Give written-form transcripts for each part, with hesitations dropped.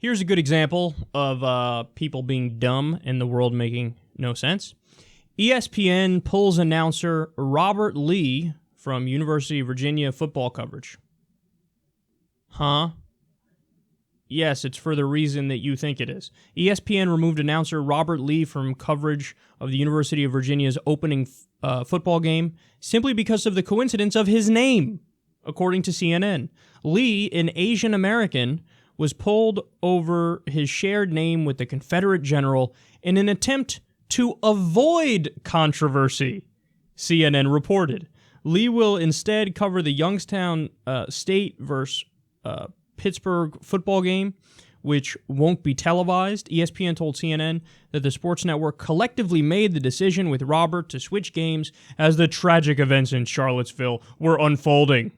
Here's a good example of people being dumb and the world making no sense. ESPN pulls announcer Robert Lee from University of Virginia football coverage. Huh? Yes, it's for the reason that you think it is. ESPN removed announcer Robert Lee from coverage of the University of Virginia's opening football game simply because of the coincidence of his name, according to CNN. Lee, an Asian American, was pulled over his shared name with the Confederate general in an attempt to avoid controversy, CNN reported. Lee will instead cover the Youngstown State versus Pittsburgh football game, which won't be televised. ESPN told CNN that the sports network collectively made the decision with Robert to switch games as the tragic events in Charlottesville were unfolding.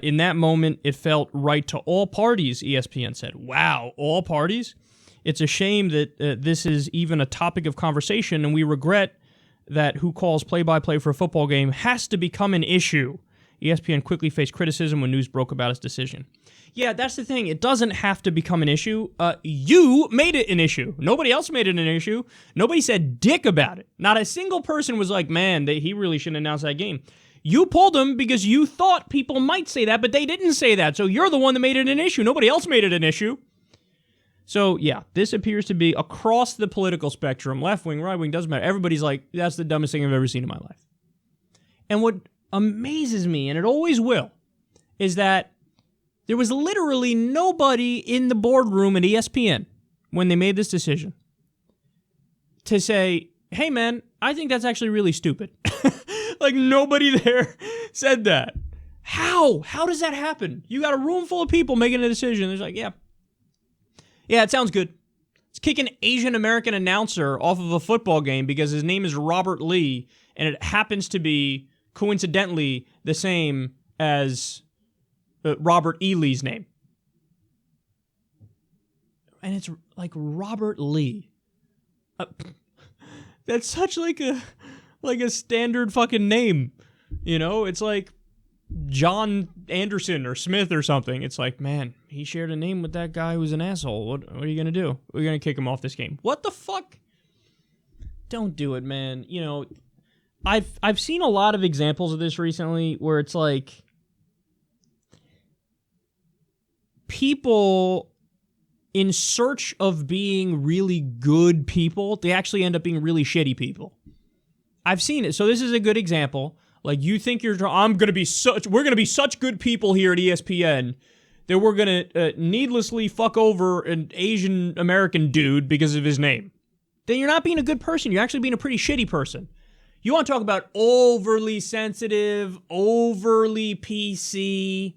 In that moment, it felt right to all parties, ESPN said. Wow, all parties? It's a shame that this is even a topic of conversation, and we regret that who calls play-by-play for a football game has to become an issue. ESPN quickly faced criticism when news broke about its decision. Yeah, that's the thing. It doesn't have to become an issue. You made it an issue. Nobody else made it an issue. Nobody said dick about it. Not a single person was like, man, he really shouldn't announce that game. You pulled him because you thought people might say that, but they didn't say that. So you're the one that made it an issue. Nobody else made it an issue. So, yeah, this appears to be across the political spectrum. Left wing, right wing, doesn't matter. Everybody's like, that's the dumbest thing I've ever seen in my life. And what amazes me, and it always will, is that there was literally nobody in the boardroom at ESPN when they made this decision to say, hey, man, I think that's actually really stupid. Like, nobody there said that. How? How does that happen? You got a room full of people making a decision. It's like, yeah, it sounds good. Let's kick an Asian American announcer off of a football game because his name is Robert Lee, and it happens to be, coincidentally, the same as Robert E. Lee's name. And it's like Robert Lee. That's such like a standard fucking name. You know, it's like John Anderson or Smith or something. It's like, man, he shared a name with that guy who's an asshole. What are you going to do? We're going to kick him off this game. What the fuck? Don't do it, man. You know, I've seen a lot of examples of this recently where it's like people in search of being really good people, they actually end up being really shitty people. I've seen it. So this is a good example. Like, you think we're going to be such good people here at ESPN that we're going to needlessly fuck over an Asian American dude because of his name. Then you're not being a good person. You're actually being a pretty shitty person. You want to talk about overly sensitive, overly PC,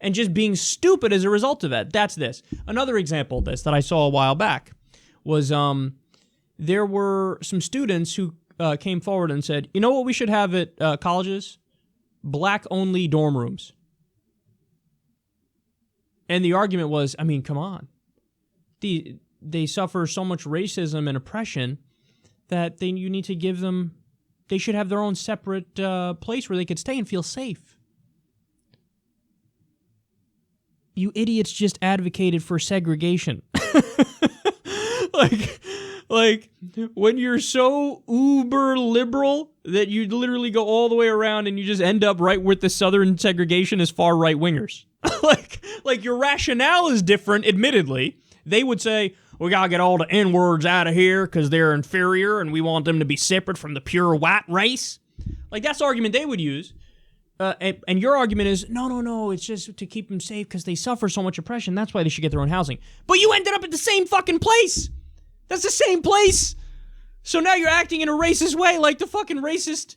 and just being stupid as a result of that. That's this. Another example of this that I saw a while back was there were some students who came forward and said, you know what we should have at colleges? Black-only dorm rooms. And the argument was, I mean, come on. They suffer so much racism and oppression that you need to give them, they should have their own separate place where they could stay and feel safe. You idiots just advocated for segregation. Like, when you're so uber liberal that you literally go all the way around and you just end up right with the Southern segregation as far right wingers. like your rationale is different, admittedly. They would say, we gotta get all the N-words out of here because they're inferior and we want them to be separate from the pure white race. Like, that's the argument they would use. And your argument is, no, it's just to keep them safe because they suffer so much oppression. That's why they should get their own housing. But you ended up at the same fucking place. That's the same place. So now you're acting in a racist way like the fucking racist,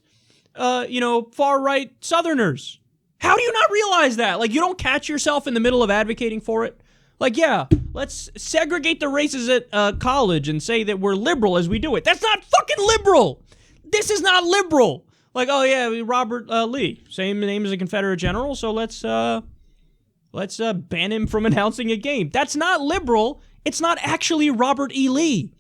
far-right Southerners. How do you not realize that? Like, you don't catch yourself in the middle of advocating for it? Like, yeah, let's segregate the races at college and say that we're liberal as we do it. That's not fucking liberal. This is not liberal. Like, oh yeah, Robert Lee, same name as a Confederate general, so let's ban him from announcing a game. That's not liberal. It's not actually Robert E. Lee.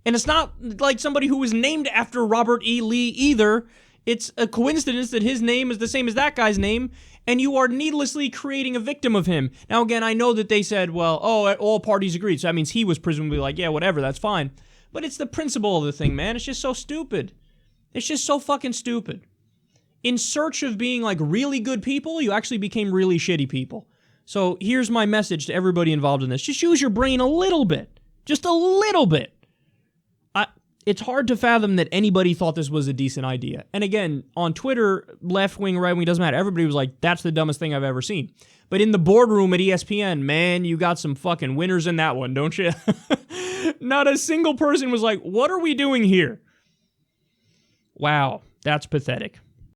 And it's not like somebody who was named after Robert E. Lee either. It's a coincidence that his name is the same as that guy's name, and you are needlessly creating a victim of him. Now, again, I know that they said, well, oh, all parties agreed, so that means he was presumably like, yeah, whatever, that's fine. But it's the principle of the thing, man. It's just so stupid. It's just so fucking stupid. In search of being like really good people, you actually became really shitty people. So here's my message to everybody involved in this. Just use your brain a little bit. Just a little bit. It's hard to fathom that anybody thought this was a decent idea. And again, on Twitter, left wing, right wing, doesn't matter. Everybody was like, that's the dumbest thing I've ever seen. But in the boardroom at ESPN, man, you got some fucking winners in that one, don't you? Not a single person was like, what are we doing here? Wow, that's pathetic.